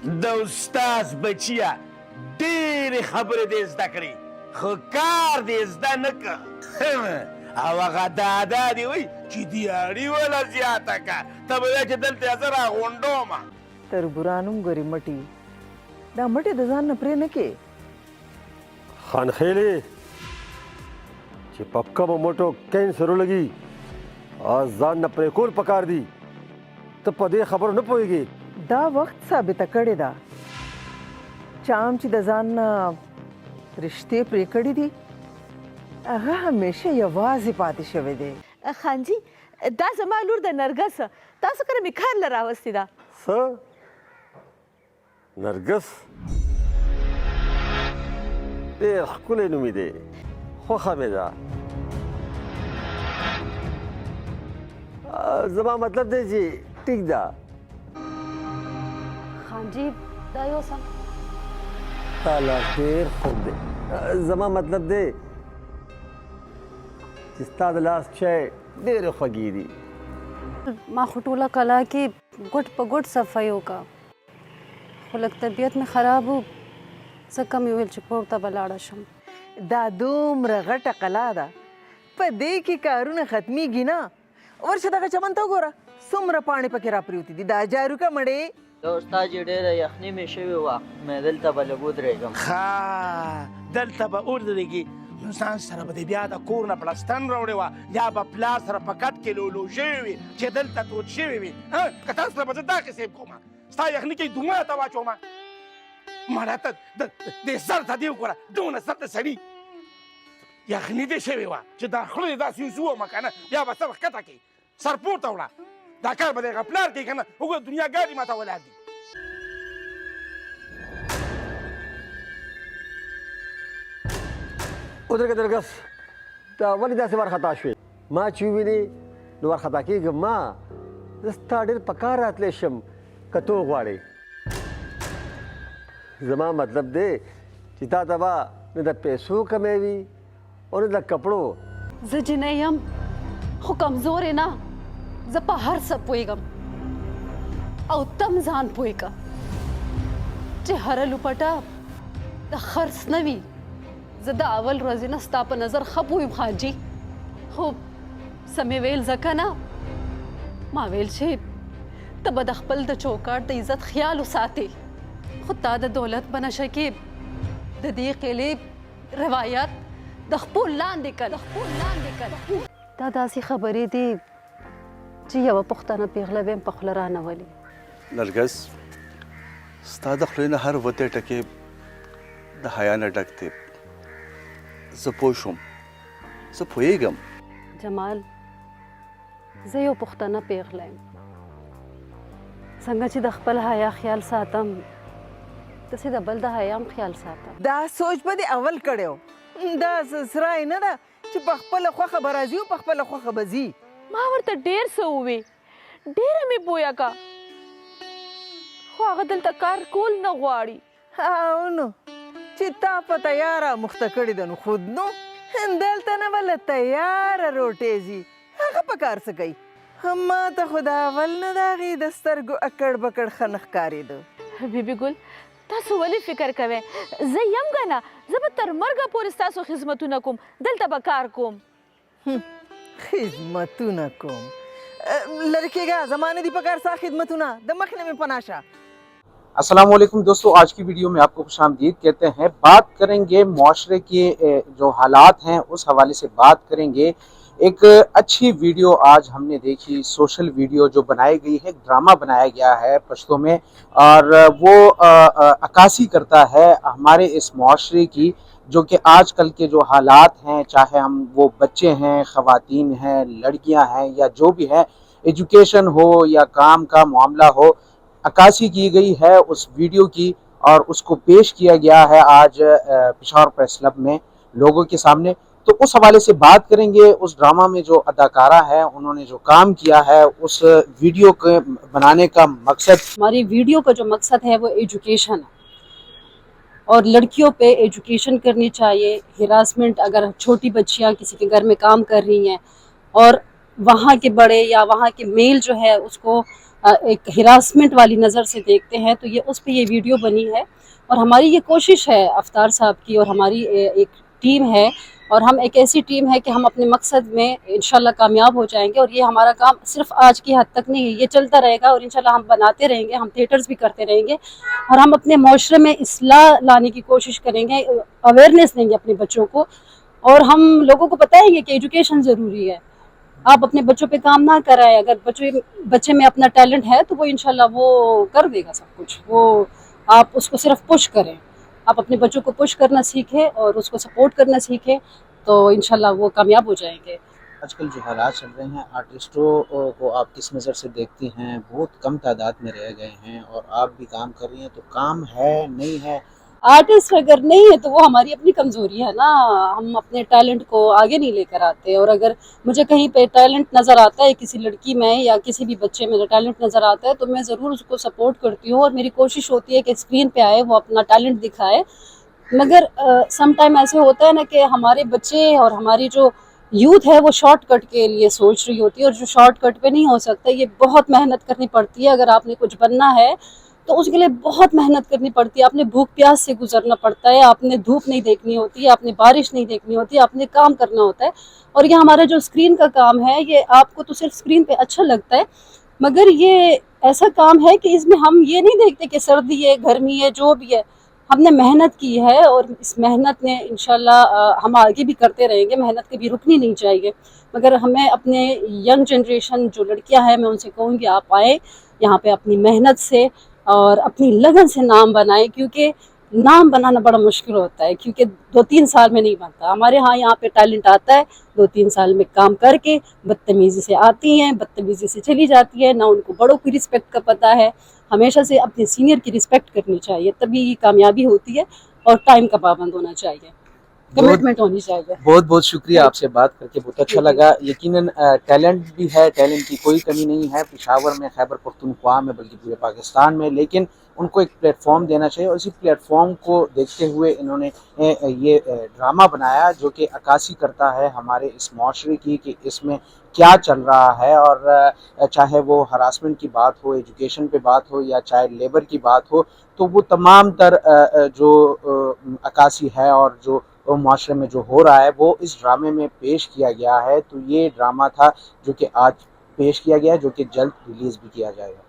د استاد بچیا ډېرې خبرې دې زده کړې خو کار دې زده نه که او هغه دادا دې وایي چې دیاړي وله زیاته که ته به وایې چې دلته یې زه راغونډومه تربوران هم ګورې مټې دا مټې د ځان نه پرې نه کې خانخېلې چې په کمو موټو کینسر ولګي ځان نه پرېکول پکار دي ته په دې خبرو نه پوهېږې دا وخت ثابته کړې ده چام چې د ځان نه رشتې پرې کړې دي هغه همیشه یوازې پاتې شوی دی خانجي دا زما لور د نرګس تاسو کره مې کار له راوستې ده څه نرګس ډېر ښکلی نوم یې دی خوښه مې ده زما مطلب دی چې ټیک ده خانجي دا یو څه تعالی ډېر خوب دی زما مطلب دی چې ستا د لاس چای ډېرې خوږې دي ما خو ټوله کلا کې ګوټ په ګوټ صفایي وکړه خو لږ طبیعت مې خراب و ځکه مې ویل چې کور ته به لاړه شم دا دومره غټه قلا ده په دې کې کارونه ختمیږي نه ورشه دغه چمن ته وګوره څومره پاڼې پکې راپرېوتې دي دا جارو که مړې دا استاد چې ډېره یخني مې شوې وه مې دلته به لږ ودرېږم ښه دلته به ودرېږي نو ځان سره به دې بیا د کور نه پلستن راوړې وه یا به پلار سره په کټ کې لولو شوې وي چې دلته تود شوې وي که تاسو ته به زه دا قصې کومه ستا یخني کې دومره ته واچومه مړه ته دې سر ته دې وګوره دونه سر ته سړي یخني دې شوې وه چې دا خوله دې داسې وسوومه که نه بیا به سر ښکته کړي سر پورته وړه دا کار به د هغه پلار کوي که نه وګوره دنیاګانې ماته ولاړ دي ودرېږه نرګس دا ولې داسې وارخطا شوې ما چې ووینې نو وارخطا کېږم ما زه ستا ډېر په کار راتلی شم که ته وغواړې زما مطلب دی چې تا ته به نه د پیسو کمی وي او نه د کپړو زه جنۍ یم خو کمزورې نه زه په هر څه پوهېږم او تم ځان پوه که چې هره لوپټه د خرڅ نه وي زه د اول ورځې نه ستا په نظر ښه پوهیم خانجي خو څه مې ویل ځکه نه ما ویل چې ته به د خپل د چوکاټ د عزت خیال وساتې خو تا د دولت په نشه کې د دې قلعې روایت د خپل لاندې کړ دا داسې خبرې دي چې یوه پښتنه پیغله ویم په خوله رانولي نرګس ستا د خولې نه هر وتی ټکې د حیا نه ډک دی زه پوه شوم زه پوهېږم جمال زه یو پښتنه پیغله یم څنګه چې د خپل حیا خیال ساتم داسې د بل د حیا هم خیال ساتم دا سوچ به دې اول کړی و دا سرای نه ده چې په خپله خوښه به راځي او په خپله خوښه به ځي ما ورته ډېر څه ووې ډېره مې بویه که خو هغه دلته کار کول نه غواړي او نو چې تا په تیاره مخته کړې ده نو خود نو دلته نه به له تیاره روټې ځي هغه په کار څه کوي ما ته خو د اول نه د هغې د سترګو اکړ بکړ ښه نه ښکارېده بیبي ګل تاسو ولې فکر کوئ زه یم که نه زه به تر مرګه پورې ستاسو خدمتونه کوم دلته به کار کوم خدمتونه کوم لرې کېږه زما نه دي په کار ستا خدمتونه د مخې نه مې پناه شه अस्सलाम वालेकुम दोस्तों, आज की वीडियो में आपको खुशामदीद कहते हैं। बात करेंगे मुआशरे के जो हालात हैं उस हवाले से बात करेंगे। एक अच्छी वीडियो आज हमने देखी, सोशल वीडियो जो बनाई गई है, ड्रामा बनाया गया है पश्तो में और वो अक्कासी करता है हमारे इस मुआशरे की जो कि आजकल के जो हालात हैं, चाहे हम वो बच्चे हैं, ख़वातीन हैं, लड़कियां हैं या जो भी है, एजुकेशन हो या काम का मामला हो, अक्कासी की गई है उस वीडियो की और उसको पेश किया गया है आज पेशावर प्रेस क्लब में लोगों के सामने। तो उस हवाले से बात करेंगे। उस ड्रामा में जो अदाकारा है उन्होंने जो काम किया है, उस वीडियो के बनाने का मकसद, हमारी वीडियो का जो मकसद है वो एजुकेशन है और लड़कियों पे एजुकेशन करनी चाहिए। हिरासमेंट, अगर छोटी बच्चियां किसी के घर में काम कर रही हैं और वहाँ के बड़े या वहाँ के मेल जो है उसको ایک ہراسمنٹ والی نظر سے دیکھتے ہیں، تو یہ اس پہ یہ ویڈیو بنی ہے۔ اور ہماری یہ کوشش ہے افطار صاحب کی، اور ہماری ایک ٹیم ہے، اور ہم ایک ایسی ٹیم ہے کہ ہم اپنے مقصد میں انشاءاللہ کامیاب ہو جائیں گے۔ اور یہ ہمارا کام صرف آج کی حد تک نہیں ہے، یہ چلتا رہے گا، اور انشاءاللہ ہم بناتے رہیں گے، ہم تھیٹرز بھی کرتے رہیں گے، اور ہم اپنے معاشرے میں اصلاح لانے کی کوشش کریں گے، اویئرنیس دیں گے اپنے بچوں کو، اور ہم لوگوں کو بتائیں گے کہ ایجوکیشن ضروری ہے۔ آپ اپنے بچوں پہ کام نہ کرائیں، اگر بچے میں اپنا ٹیلنٹ ہے تو وہ انشاءاللہ وہ کر دے گا سب کچھ، وہ آپ اس کو صرف پش کریں، آپ اپنے بچوں کو پش کرنا سیکھیں اور اس کو سپورٹ کرنا سیکھیں، تو انشاءاللہ وہ کامیاب ہو جائیں گے۔ آج کل جو حالات چل رہے ہیں، آرٹسٹوں کو آپ کس نظر سے دیکھتی ہیں؟ بہت کم تعداد میں رہ گئے ہیں، اور آپ بھی کام کر رہی ہیں، تو کام ہے نہیں ہے؟ آرٹسٹ اگر نہیں ہے تو وہ ہماری اپنی کمزوری ہے نا، ہم اپنے ٹیلنٹ کو آگے نہیں لے کر آتے، اور اگر مجھے کہیں پہ ٹیلنٹ نظر آتا ہے کسی لڑکی میں یا کسی بھی بچے میں ٹیلنٹ نظر آتا ہے تو میں ضرور اس کو سپورٹ کرتی ہوں، اور میری کوشش ہوتی ہے کہ اسکرین پہ آئے، وہ اپنا ٹیلنٹ دکھائے۔ مگر سم ٹائم ایسے ہوتا ہے نا کہ ہمارے بچے اور ہماری جو یوتھ ہے وہ شارٹ کٹ کے لیے سوچ رہی ہوتی ہے، اور جو شارٹ کٹ پہ نہیں ہو سکتا، یہ بہت محنت کرنی پڑتی ہے۔ اگر آپ نے کچھ بننا ہے تو اس کے لیے بہت محنت کرنی پڑتی ہے، آپ نے بھوک پیاس سے گزرنا پڑتا ہے، آپ نے دھوپ نہیں دیکھنی ہوتی ہے، آپ نے بارش نہیں دیکھنی ہوتی ہے، آپ نے کام کرنا ہوتا ہے۔ اور یہ ہمارا جو اسکرین کا کام ہے، یہ آپ کو تو صرف اسکرین پہ اچھا لگتا ہے، مگر یہ ایسا کام ہے کہ اس میں ہم یہ نہیں دیکھتے کہ سردی ہے، گرمی ہے، جو بھی ہے، ہم نے محنت کی ہے، اور اس محنت نے انشاءاللہ ہم آگے بھی کرتے رہیں گے، محنت کبھی رکنی نہیں چاہیے۔ مگر ہمیں اپنے ینگ جنریشن جو لڑکیاں ہیں، میں ان سے کہوں گی آپ آئیں یہاں پہ، اپنی محنت سے اور اپنی لگن سے نام بنائیں، کیونکہ نام بنانا بڑا مشکل ہوتا ہے، کیونکہ 2-3 سال میں نہیں بنتا۔ ہمارے ہاں یہاں پہ ٹیلنٹ آتا ہے 2-3 سال میں کام کر کے، بدتمیزی سے آتی ہیں، بدتمیزی سے چلی جاتی ہے، نہ ان کو بڑوں کی رسپیکٹ کا پتہ ہے۔ ہمیشہ سے اپنے سینئر کی رسپیکٹ کرنی چاہیے، تبھی کامیابی ہوتی ہے، اور ٹائم کا پابند ہونا چاہیے، کمٹمنٹ ہونی چاہیے۔ بہت بہت شکریہ، آپ سے بات کر کے بہت اچھا لگا۔ یقیناً ٹیلنٹ بھی ہے، ٹیلنٹ کی کوئی کمی نہیں ہے پشاور میں، خیبر پختونخوا میں، بلکہ پورے پاکستان میں، لیکن ان کو ایک پلیٹ فارم دینا چاہیے، اور اسی پلیٹ فارم کو دیکھتے ہوئے انہوں نے یہ ڈرامہ بنایا جو کہ عکاسی کرتا ہے ہمارے اس معاشرے کی کہ اس میں کیا چل رہا ہے، اور چاہے وہ ہراسمنٹ کی بات ہو، ایجوکیشن پہ بات ہو، یا چائلڈ لیبر کی بات ہو، تو وہ تمام تر جو عکاسی ہے اور جو معاشرے میں جو ہو رہا ہے وہ اس ڈرامے میں پیش کیا گیا ہے۔ تو یہ ڈرامہ تھا جو کہ آج پیش کیا گیا، جو کہ جلد ریلیز بھی کیا جائے گا۔